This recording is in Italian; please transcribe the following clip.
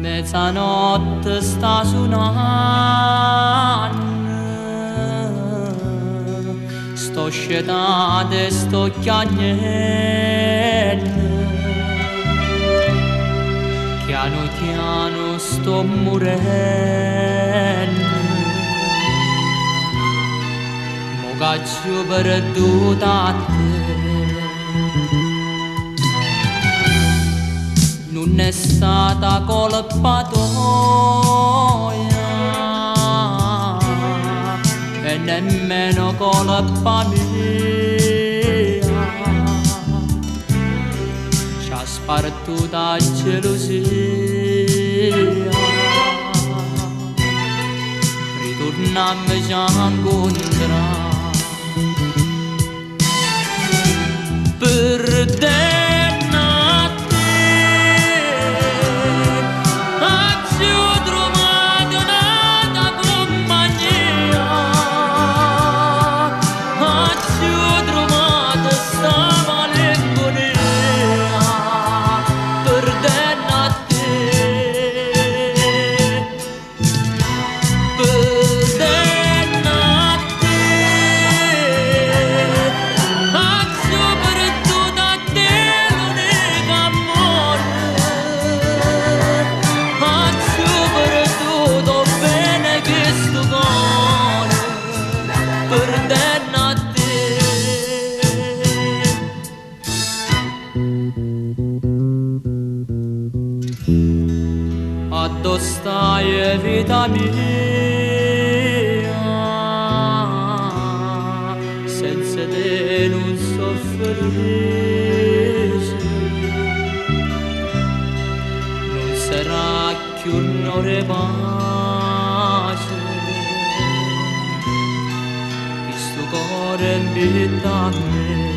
Mezzanotte sta suonando, sto scetando e sto chiagnendo, piano piano sto morendo, mo caccio perduta a te. Non è stata colpa tua e nemmeno colpa mia, ci ha spartuta gelosia, ritornammoci a incontrare. Addo stai vita mia, senza te non so felice, non sarà più un'ora pace, questo cuore mi dà a me.